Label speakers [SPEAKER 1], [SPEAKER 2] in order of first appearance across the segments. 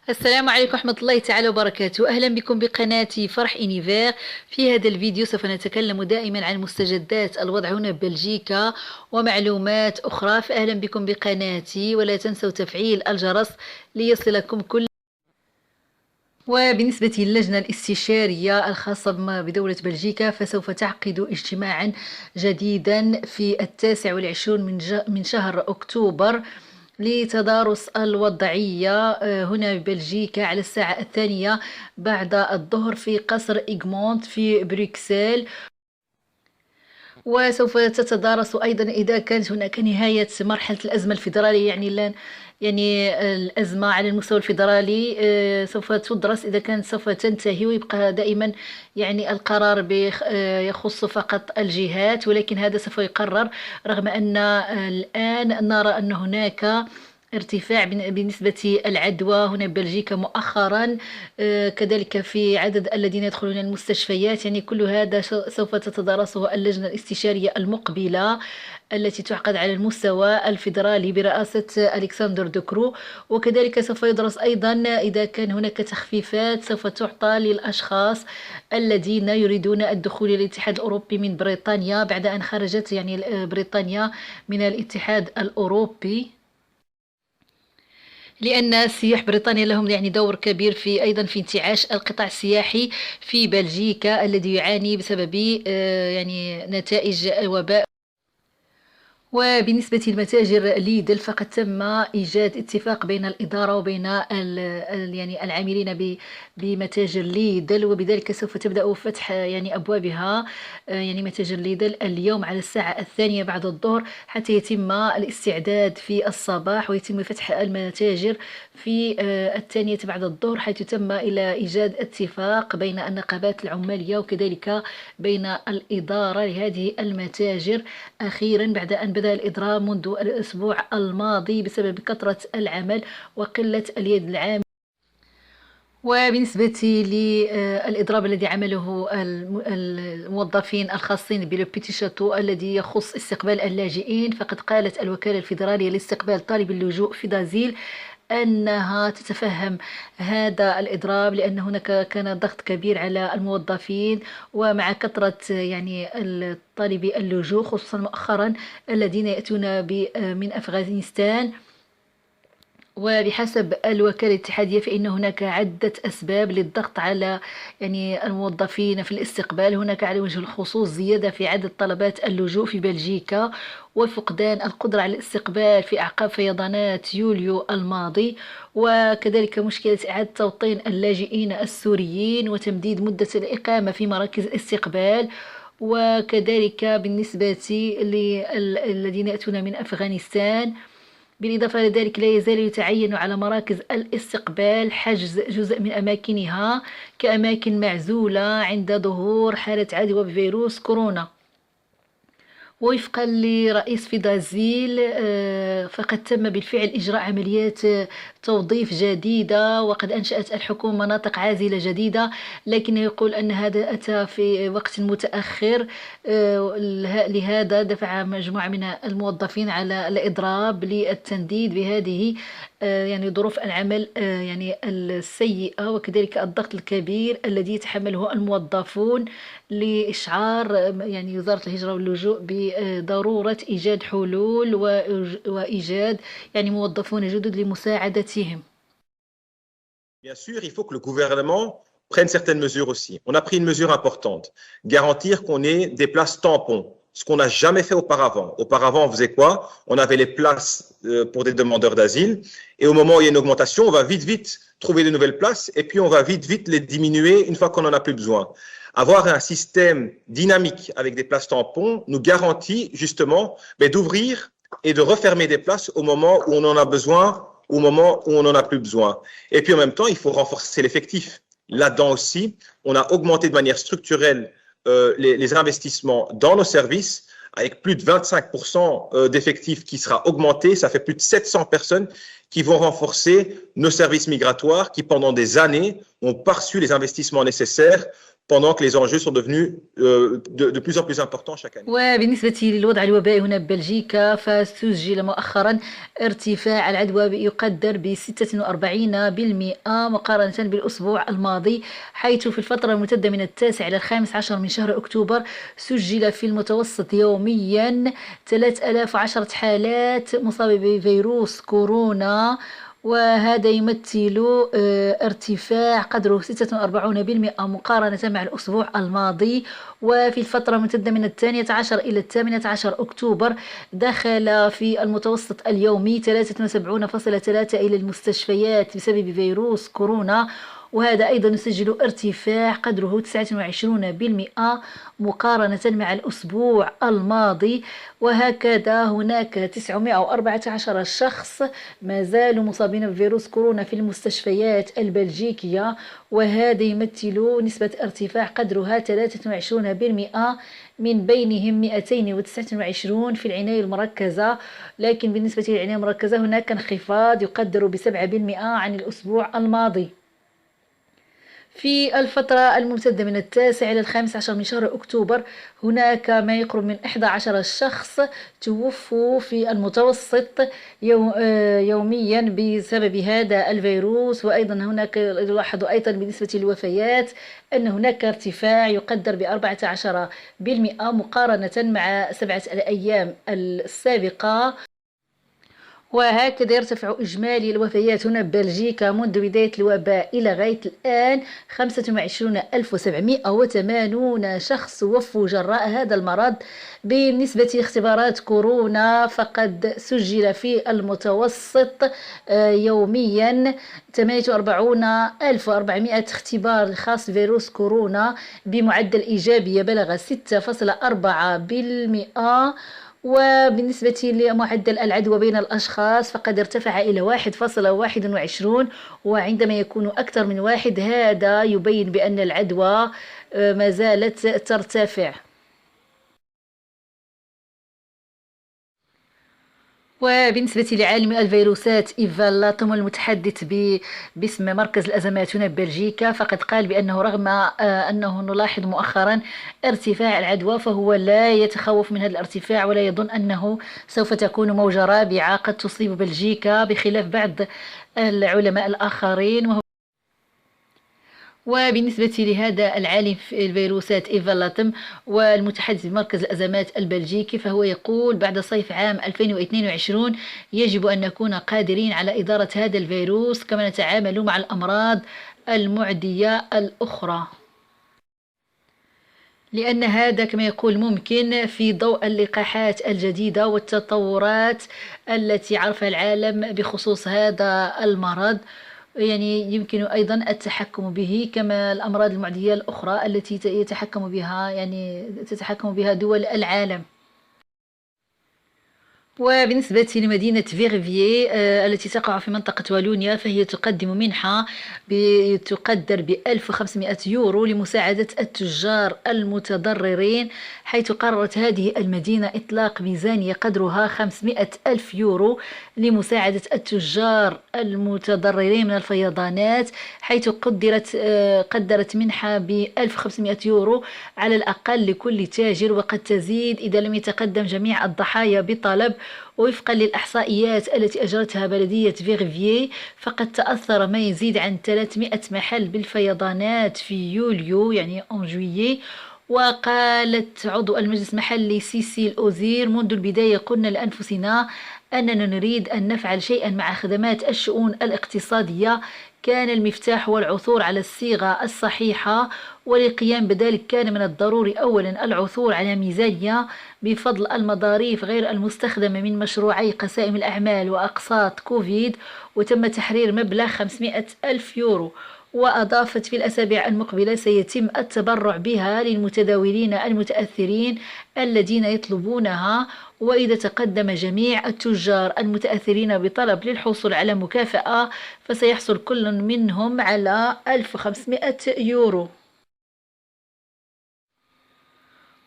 [SPEAKER 1] السلام عليكم ورحمة الله تعالى وبركاته. أهلا بكم بقناتي فرح إنيفير. في هذا الفيديو سوف نتكلم دائما عن مستجدات الوضع هنا ببلجيكا ومعلومات أخرى، فأهلا بكم بقناتي ولا تنسوا تفعيل الجرس ليصلكم كل. وبالنسبة للجنة الاستشارية الخاصة بدولة بلجيكا فسوف تعقد اجتماعا جديدا في 29 من شهر أكتوبر لتدارس الوضعية هنا ببلجيكا على الساعة 2 بعد الظهر في قصر إغمونت في بروكسل. وسوف تتدارس أيضا إذا كانت هناك نهاية مرحلة الأزمة الفيدرالية، يعني الأزمة على المستوى الفيدرالي سوف تدرس إذا كانت سوف تنتهي ويبقى دائما يعني القرار يخص فقط الجهات، ولكن هذا سوف يقرر رغم أن الآن نرى أن هناك ارتفاع بنسبة العدوى هنا ببلجيكا مؤخرا، كذلك في عدد الذين يدخلون المستشفيات. يعني كل هذا سوف تتدارسه اللجنة الاستشارية المقبلة التي تعقد على المستوى الفيدرالي برئاسة ألكسندر دوكرو. وكذلك سوف يدرس أيضا إذا كان هناك تخفيفات سوف تعطى للأشخاص الذين يريدون الدخول إلى الاتحاد الأوروبي من بريطانيا بعد أن خرجت يعني بريطانيا من الاتحاد الأوروبي، لأن سياح بريطانيا لهم يعني دور كبير في أيضا في انتعاش القطاع السياحي في بلجيكا الذي يعاني بسبب يعني نتائج الوباء. وبالنسبة لمتاجر ليدل فقد تم إيجاد اتفاق بين الإدارة وبين يعني العاملين بمتاجر ليدل، وبذلك سوف تبدأ فتح يعني أبوابها يعني متاجر ليدل اليوم على الساعة 2 بعد الظهر حتى يتم الاستعداد في الصباح، ويتم فتح المتاجر في 2 بعد الظهر، حيث تم إلى إيجاد اتفاق بين النقابات العمالية وكذلك بين الإدارة لهذه المتاجر أخيرا بعد أن بدأ الإضراب منذ الأسبوع الماضي بسبب كثرة العمل وقلة اليد العاملة. وبالنسبة للإضراب الذي عمله الموظفين الخاصين بلوبيتي شاتو الذي يخص استقبال اللاجئين، فقد قالت الوكالة الفيدرالية لاستقبال طالب اللجوء في دازيل أنها تتفهم هذا الإضراب، لأن هناك كان ضغط كبير على الموظفين ومع كثرة يعني طالبي اللجوء خصوصا مؤخرا الذين يأتون من أفغانستان. وبحسب الوكالة الاتحادية فإن هناك عدة أسباب للضغط على يعني الموظفين في الاستقبال. هناك على وجه الخصوص زيادة في عدد طلبات اللجوء في بلجيكا وفقدان القدرة على الاستقبال في أعقاب فيضانات يوليو الماضي، وكذلك مشكلة إعادة توطين اللاجئين السوريين وتمديد مدة الإقامة في مراكز الاستقبال، وكذلك بالنسبة للذين يأتون من أفغانستان. بالإضافة إلى ذلك لا يزال يتعين على مراكز الاستقبال حجز جزء من أماكنها كأماكن معزولة عند ظهور حالة عدوى بفيروس كورونا. وفقا لرئيس فيدازيل فقد تم بالفعل إجراء عمليات توظيف جديدة وقد أنشأت الحكومة مناطق عازلة جديدة، لكنه يقول أن هذا أتى في وقت متأخر، لهذا دفع مجموعة من الموظفين على الإضراب للتنديد بهذه يعني ظروف العمل يعني السيئة وكذلك الضغط الكبير الذي يتحمله الموظفون، لإشعار يعني وزارة الهجرة واللجوء بضرورة إيجاد حلول وإيجاد يعني موظفون جدد لمساعدتهم.
[SPEAKER 2] Bien sûr, il faut que le gouvernement prenne certaines mesures aussi. On a pris une mesure importante, garantir qu'on ait des places tampons, ce qu'on n'a jamais fait auparavant. Auparavant, on faisait quoi? On avait les places pour des demandeurs d'asile et au moment où il y a une augmentation, on va vite trouver de nouvelles places et puis on va vite les diminuer une fois qu'on n'en a plus besoin. Avoir un système dynamique avec des places tampons nous garantit justement d'ouvrir et de refermer des places au moment où on en a besoin, au moment où on n'en a plus besoin. Et puis en même temps, il faut renforcer l'effectif. Là-dedans aussi, on a augmenté de manière structurelle les investissements dans nos services avec plus de 25% d'effectifs qui sera augmenté. Ça fait plus de 700 personnes qui vont renforcer nos services migratoires qui, pendant des années, n'ont pas reçu les investissements nécessaires pendant que les enjeux sont devenus de plus en plus importants chaque année.
[SPEAKER 1] وبالنسبة للوضع الوبائي هنا ببلجيكا، فسجل مؤخرا ارتفاع العدوى يقدر ب 46% مقارنة بالأسبوع الماضي، حيث في الفترة الممتدة من 9 إلى 15 من شهر أكتوبر سجل في المتوسط يوميا 3010 حالات مصابة بفيروس كورونا، وهذا يمثل ارتفاع قدره 46% مقارنة مع الأسبوع الماضي. وفي الفترة الممتدة من 12 إلى 18 أكتوبر دخل في المتوسط اليومي 73.3 إلى المستشفيات بسبب فيروس كورونا، وهذا أيضا يسجل ارتفاع قدره 29% مقارنة مع الأسبوع الماضي. وهكذا هناك 914 شخص ما زالوا مصابين بفيروس كورونا في المستشفيات البلجيكية، وهذا يمثل نسبة ارتفاع قدرها 23%، من بينهم 229 في العناية المركزة. لكن بالنسبة للعناية المركزة هناك انخفاض يقدر ب7% عن الأسبوع الماضي. في الفترة الممتدة من 9 إلى 15 من شهر أكتوبر هناك ما يقرب من 11 شخص توفوا في المتوسط يوميا بسبب هذا الفيروس. وأيضا هناك يلاحظ أيضا بالنسبة للوفيات أن هناك ارتفاع يقدر ب14% مقارنة مع 7 الأيام السابقة. وهكذا يرتفع إجمالي الوفيات هنا ببلجيكا منذ بداية الوباء إلى غاية الآن 25,780 شخص وفوا جراء هذا المرض. بالنسبة لاختبارات كورونا فقد سجل في المتوسط يوميا 48,400 اختبار خاص بفيروس كورونا بمعدل إيجابية بلغ 6.4%. وبالنسبة لمعدل العدوى بين الأشخاص فقد ارتفع إلى 1.21، وعندما يكون أكثر من واحد هذا يبين بأن العدوى ما زالت ترتفع. وبالنسبة لعالم الفيروسات إيفا لاتم المتحدث باسم مركز الأزمات هنا ببلجيكا، فقد قال بأنه رغم أنه نلاحظ مؤخرا ارتفاع العدوى فهو لا يتخوف من هذا الارتفاع، ولا يظن أنه سوف تكون موجة رابعة قد تصيب بلجيكا بخلاف بعض العلماء الآخرين. وبالنسبة لهذا العالم في الفيروسات إيفا لاتم والمتحدث بمركز الأزمات البلجيكي، فهو يقول بعد صيف عام 2022 يجب أن نكون قادرين على إدارة هذا الفيروس كما نتعامل مع الأمراض المعدية الأخرى، لأن هذا كما يقول ممكن في ضوء اللقاحات الجديدة والتطورات التي عرفها العالم بخصوص هذا المرض. يعني يمكن أيضا التحكم به كما الأمراض المعدية الأخرى التي يتحكم بها تتحكم بها دول العالم. وبالنسبة لمدينة فيغفيي التي تقع في منطقة والونيا فهي تقدم منحة تقدر ب1500 لمساعدة التجار المتضررين، حيث قررت هذه المدينة إطلاق ميزانية قدرها 500,000 يورو لمساعدة التجار المتضررين من الفيضانات، حيث قدرت منحة ب1500 يورو على الأقل لكل تاجر، وقد تزيد إذا لم يتقدم جميع الضحايا بطلب. ووفقا للإحصائيات التي أجرتها بلدية فيغفيي فقد تأثر ما يزيد عن 300 محل بالفيضانات في يوليو يعني en juillet. وقالت عضو المجلس المحلي سيسيل أوزير منذ البداية قلنا لأنفسنا أننا نريد أن نفعل شيئا مع خدمات الشؤون الاقتصادية، كان المفتاح والعثور على الصيغة الصحيحة، وللقيام بذلك كان من الضروري أولا العثور على ميزانية بفضل المظاريف غير المستخدمة من مشروعي قسائم الأعمال وأقساط كوفيد، وتم تحرير مبلغ 500,000 يورو. وأضافت في الأسابيع المقبلة سيتم التبرع بها للمتداولين المتأثرين الذين يطلبونها، وإذا تقدم جميع التجار المتأثرين بطلب للحصول على مكافأة فسيحصل كل منهم على 1500 يورو.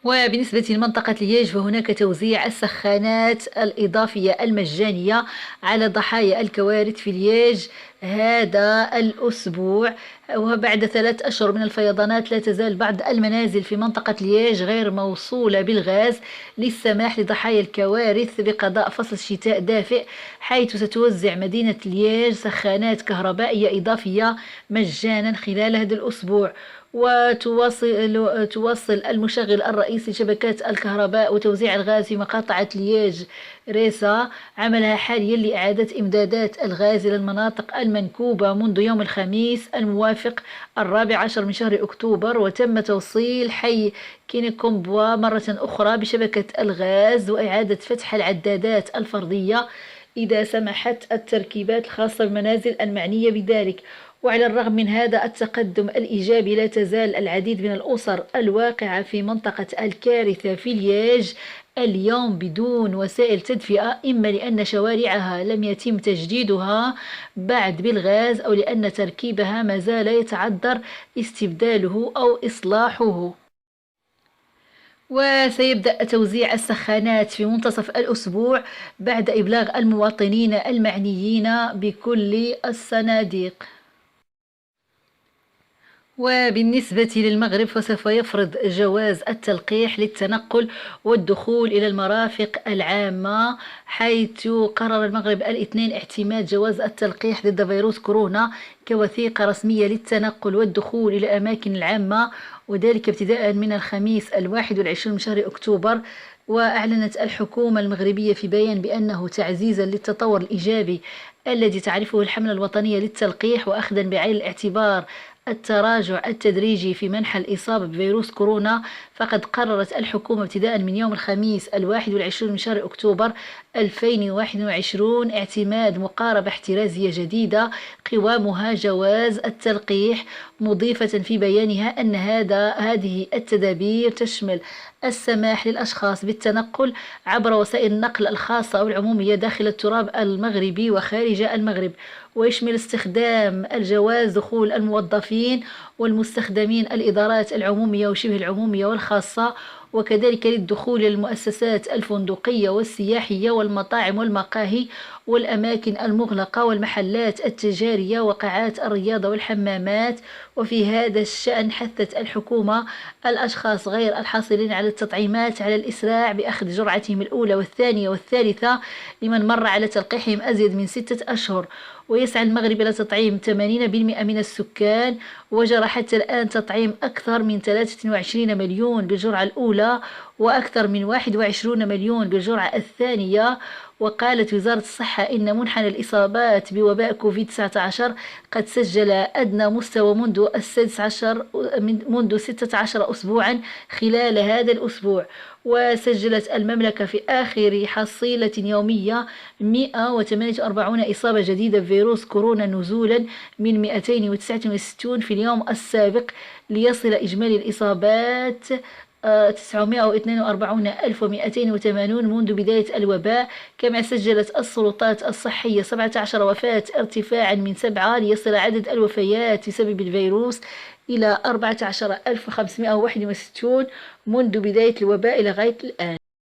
[SPEAKER 1] وبالنسبة لمنطقة لييج فهناك توزيع السخانات الإضافية المجانية على ضحايا الكوارث في لييج هذا الأسبوع. وبعد 3 أشهر من الفيضانات لا تزال بعض المنازل في منطقة لييج غير موصولة بالغاز للسماح لضحايا الكوارث بقضاء فصل الشتاء دافئ، حيث ستوزع مدينة لييج سخانات كهربائية إضافية مجانا خلال هذا الأسبوع. وتواصل المشغل الرئيسي لشبكات الكهرباء وتوزيع الغاز في مقاطعة لييج ريسا عملها حاليا لإعادة إمدادات الغاز إلى المناطق المنكوبة منذ يوم الخميس الموافق 14 من شهر أكتوبر. وتم توصيل حي كينيكومبوا مرة أخرى بشبكة الغاز وإعادة فتح العدادات الفردية إذا سمحت التركيبات الخاصة بالمنازل المعنية بذلك. وعلى الرغم من هذا التقدم الإيجابي لا تزال العديد من الأسر الواقعة في منطقة الكارثة في لييج اليوم بدون وسائل تدفئة، إما لأن شوارعها لم يتم تجديدها بعد بالغاز أو لأن تركيبها ما زال يتعذر استبداله أو إصلاحه. وسيبدأ توزيع السخانات في منتصف الأسبوع بعد إبلاغ المواطنين المعنيين بكل الصناديق. وبالنسبة للمغرب فسوف يفرض جواز التلقيح للتنقل والدخول إلى المرافق العامة، حيث قرر المغرب الاثنين اعتماد جواز التلقيح ضد فيروس كورونا كوثيقة رسمية للتنقل والدخول إلى الأماكن العامة، وذلك ابتداء من الخميس 21 من شهر أكتوبر. وأعلنت الحكومة المغربية في بيان بأنه تعزيزا للتطور الإيجابي الذي تعرفه الحملة الوطنية للتلقيح، وأخذا بعين الاعتبار التراجع التدريجي في منح الإصابة بفيروس كورونا، فقد قررت الحكومة ابتداء من يوم الخميس 21 من شهر أكتوبر 2021 اعتماد مقاربة احترازية جديدة قوامها جواز التلقيح، مضيفة في بيانها أن هذه التدابير تشمل السماح للأشخاص بالتنقل عبر وسائل النقل الخاصة أو العمومية داخل التراب المغربي وخارج المغرب، ويشمل استخدام الجواز دخول الموظفين والمستخدمين الإدارات العمومية وشبه العمومية والخاصة، وكذلك للدخول للمؤسسات الفندقية والسياحية والمطاعم والمقاهي والأماكن المغلقة والمحلات التجارية وقاعات الرياضة والحمامات. وفي هذا الشأن حثت الحكومة الأشخاص غير الحاصلين على التطعيمات على الإسراع بأخذ جرعتهم الأولى والثانية والثالثة لمن مر على تلقيحهم أزيد من 6 أشهر. ويسعى المغرب إلى تطعيم 80% من السكان، وجرى حتى الآن تطعيم أكثر من 23 مليون بالجرعة الأولى وأكثر من 21 مليون بالجرعة الثانية. وقالت وزارة الصحة إن منحنى الإصابات بوباء كوفيد-19 قد سجل أدنى مستوى منذ 16 أسبوعا خلال هذا الأسبوع. وسجلت المملكة في آخر حصيلة يومية 148 إصابة جديدة بفيروس كورونا نزولا من 269 في اليوم السابق، ليصل إجمالي الإصابات 942,280 منذ بداية الوباء. كما سجلت السلطات الصحية 17 وفاة ارتفاعا من 7 ليصل عدد الوفيات بسبب الفيروس إلى 14,561 منذ بداية الوباء لغاية الآن.